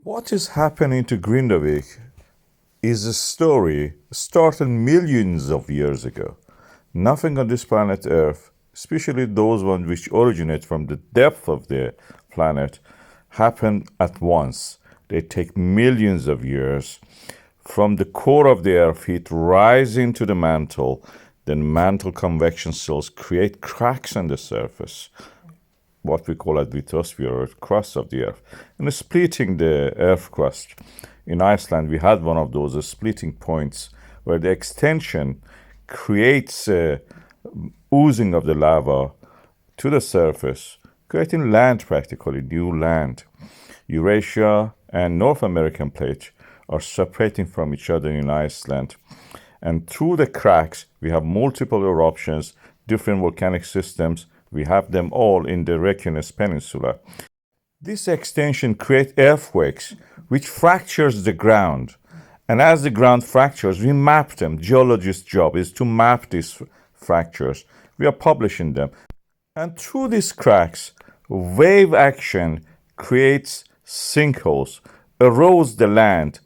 What is happening to Grindavik is a story started millions of years ago. Nothing on this planet Earth, especially those ones which originate from the depth of the planet, happen at once. They take millions of years. From the core of the Earth, heat rising to the mantle, then mantle convection cells create cracks on the surface, what we call a lithosphere, or crust of the Earth, and splitting the Earth crust. In Iceland, we had one of those splitting points where the extension creates oozing of the lava to the surface, creating land, practically new land. Eurasia and North American plate are separating from each other in Iceland. And through the cracks, we have multiple eruptions, different volcanic systems. We have them all in the Reykjanes Peninsula. This extension creates earthquakes, which fractures the ground. And as the ground fractures, we map them. Geologists' job is to map these fractures. We are publishing them. And through these cracks, wave action creates sinkholes, erodes the land,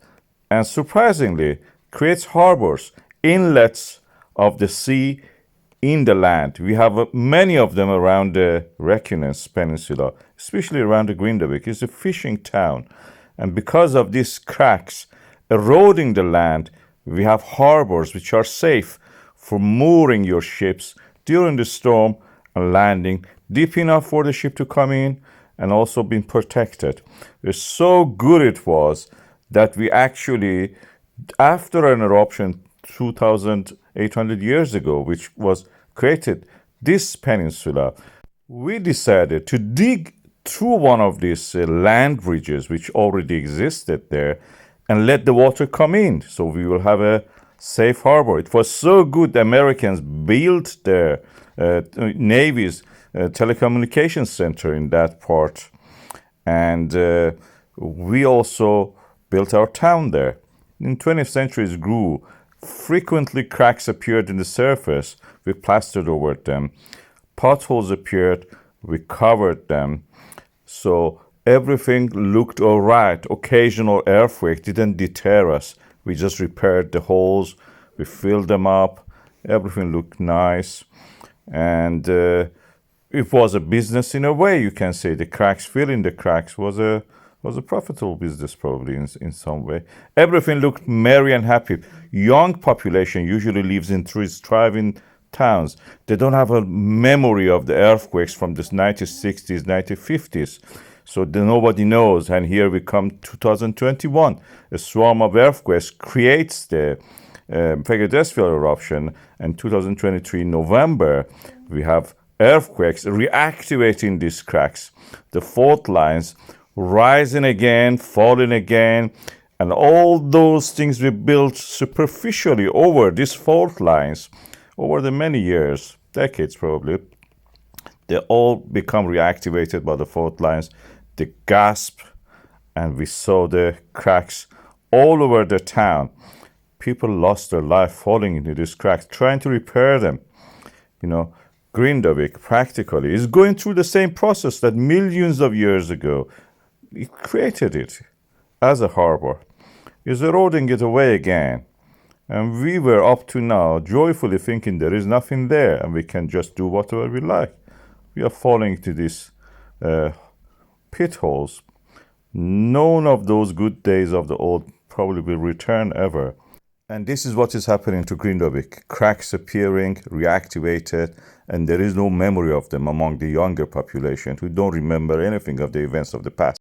and surprisingly, creates harbors, inlets of the sea in the land. We have many of them around the Reykjanes Peninsula, especially around the Grindavik. It's a fishing town. And because of these cracks eroding the land, we have harbors which are safe for mooring your ships during the storm and landing deep enough for the ship to come in and also being protected. It's so good it was that we actually, after an eruption 2,800 years ago, which was created this peninsula, we decided to dig through one of these land bridges which already existed there and let the water come in, so we will have a safe harbor. It was so good the Americans built their Navy's telecommunications center in that part, and we also built our town there. In 20th century it grew. Frequently cracks appeared in the surface. We plastered over them. Potholes appeared. We covered them. So everything looked all right. Occasional earthquake didn't deter us. We just repaired the holes. We filled them up. Everything looked nice. And it was a business in a way, you can say. The cracks, filling the cracks was a profitable business, probably in some way. Everything looked merry and happy. Young population usually lives in thriving towns. They don't have a memory of the earthquakes from the 1960s, 1950s. So nobody knows. And here we come 2021. A swarm of earthquakes creates the Hagafell eruption. And 2023 November, we have earthquakes reactivating these cracks. The fault lines rising again, falling again, and all those things we built superficially over these fault lines over the many years, decades probably, they all become reactivated by the fault lines. They gasp, and we saw the cracks all over the town. People lost their life falling into these cracks, trying to repair them. Grindavik practically is going through the same process that millions of years ago it created it as a harbor, is eroding it away again. And we were up to now joyfully thinking there is nothing there and we can just do whatever we like. We are falling to these pit holes. None of those good days of the old probably will return ever. And this is what is happening to Grindavik. Cracks appearing, reactivated, and there is no memory of them among the younger population who don't remember anything of the events of the past.